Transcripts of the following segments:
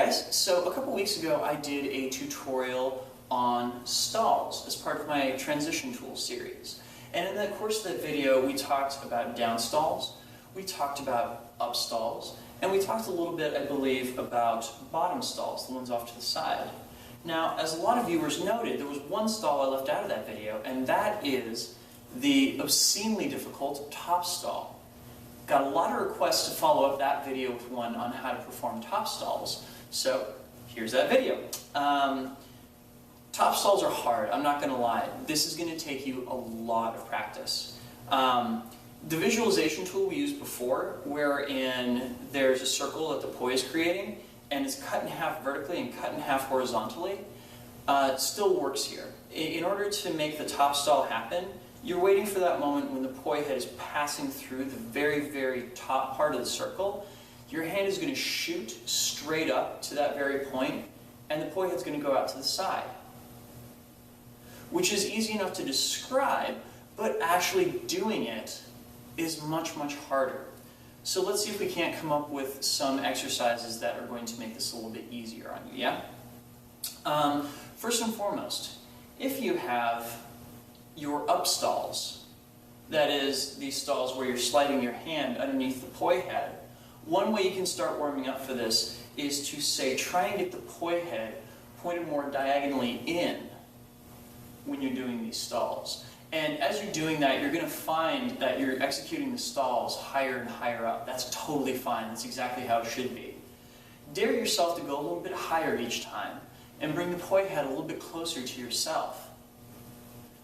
guys, so a couple weeks ago I did a tutorial on stalls as part of my transition tools series. And in the course of that video we talked about down stalls, we talked about up stalls, and we talked a little bit, I believe, about bottom stalls, the ones off to the side. Now, as a lot of viewers noted, there was one stall I left out of that video, and that is the obscenely difficult top stall. Got a lot of requests to follow up that video with one on how to perform top stalls, so here's that video. Top stalls are hard, I'm not going to lie. This is going to take you a lot of practice. The visualization tool we used before, wherein there's a circle that the Poi is creating, and it's cut in half vertically and cut in half horizontally, still works here. In order to make the top stall happen, you're waiting for that moment when the Poi head is passing through the very, very top part of the circle. Your hand is going to shoot straight up to that very point, and the Poi head's going to go out to the side. Which is easy enough to describe, but actually doing it is much, much harder. So let's see if we can't come up with some exercises that are going to make this a little bit easier on you, yeah? First and foremost, if you have your up stalls, that is, these stalls where you're sliding your hand underneath the Poi head, one way you can start warming up for this is to say, try and get the Poi head pointed more diagonally in when you're doing these stalls. And as you're doing that, you're going to find that you're executing the stalls higher and higher up. That's totally fine. That's exactly how it should be. Dare yourself to go a little bit higher each time and bring the Poi head a little bit closer to yourself.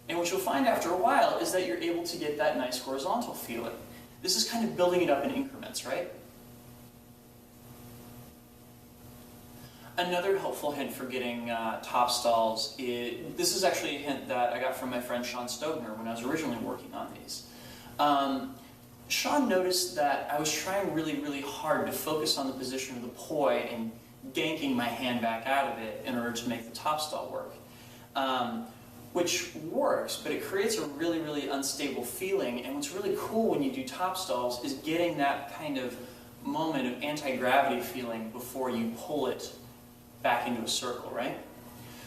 And what you'll find after a while is that you're able to get that nice horizontal feeling. This is kind of building it up in increments, right? Another helpful hint for getting top stalls is, this is actually a hint that I got from my friend Sean Stogner when I was originally working on these. Sean noticed that I was trying really, really hard to focus on the position of the Poi and yanking my hand back out of it in order to make the top stall work. Which works, but it creates a really, really unstable feeling, and what's really cool when you do top stalls is getting that kind of moment of anti-gravity feeling before you pull it back into a circle, right?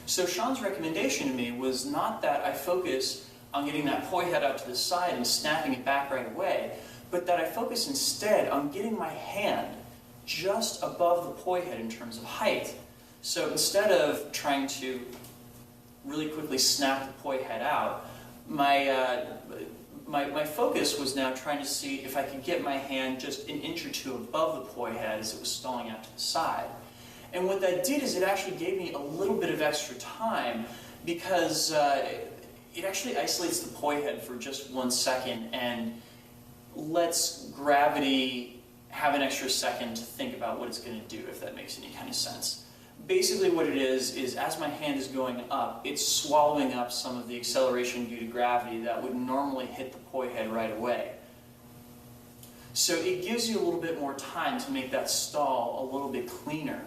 So Sean's recommendation to me was not that I focus on getting that Poi head out to the side and snapping it back right away, but that I focus instead on getting my hand just above the Poi head in terms of height. So instead of trying to really quickly snap the Poi head out, my focus was now trying to see if I could get my hand just an inch or two above the Poi head as it was stalling out to the side. And what that did is it actually gave me a little bit of extra time because it actually isolates the Poi head for just 1 second and lets gravity have an extra second to think about what it's going to do, if that makes any kind of sense. Basically what it is as my hand is going up, it's swallowing up some of the acceleration due to gravity that would normally hit the Poi head right away. So it gives you a little bit more time to make that stall a little bit cleaner.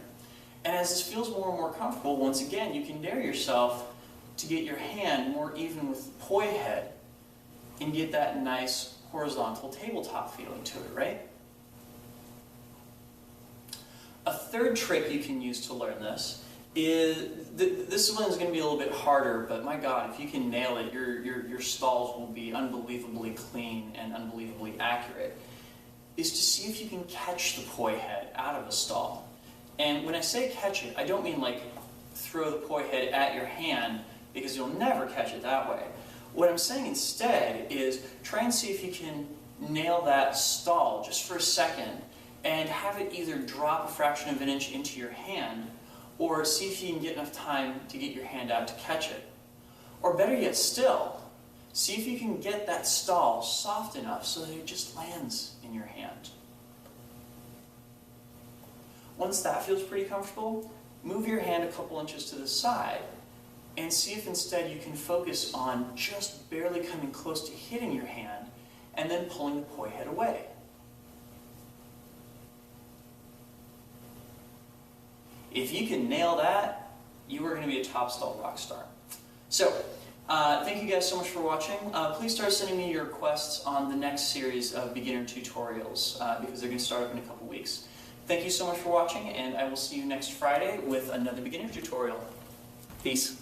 And as this feels more and more comfortable, once again, you can dare yourself to get your hand more even with the Poi head and get that nice horizontal tabletop feeling to it, right? A third trick you can use to learn this is, this one is going to be a little bit harder, but my God, if you can nail it, your stalls will be unbelievably clean and unbelievably accurate, is to see if you can catch the Poi head out of a stall. And when I say catch it, I don't mean like throw the Poi head at your hand, because you'll never catch it that way. What I'm saying instead is try and see if you can nail that stall just for a second and have it either drop a fraction of an inch into your hand, or see if you can get enough time to get your hand out to catch it. Or better yet still, see if you can get that stall soft enough so that it just lands in your hand. Once that feels pretty comfortable, move your hand a couple inches to the side and see if instead you can focus on just barely coming close to hitting your hand and then pulling the Poi head away. If you can nail that, you are going to be a top stall rock star. So, thank you guys so much for watching. Please start sending me your requests on the next series of beginner tutorials because they're going to start up in a couple weeks. Thank you so much for watching, and I will see you next Friday with another beginner tutorial. Peace.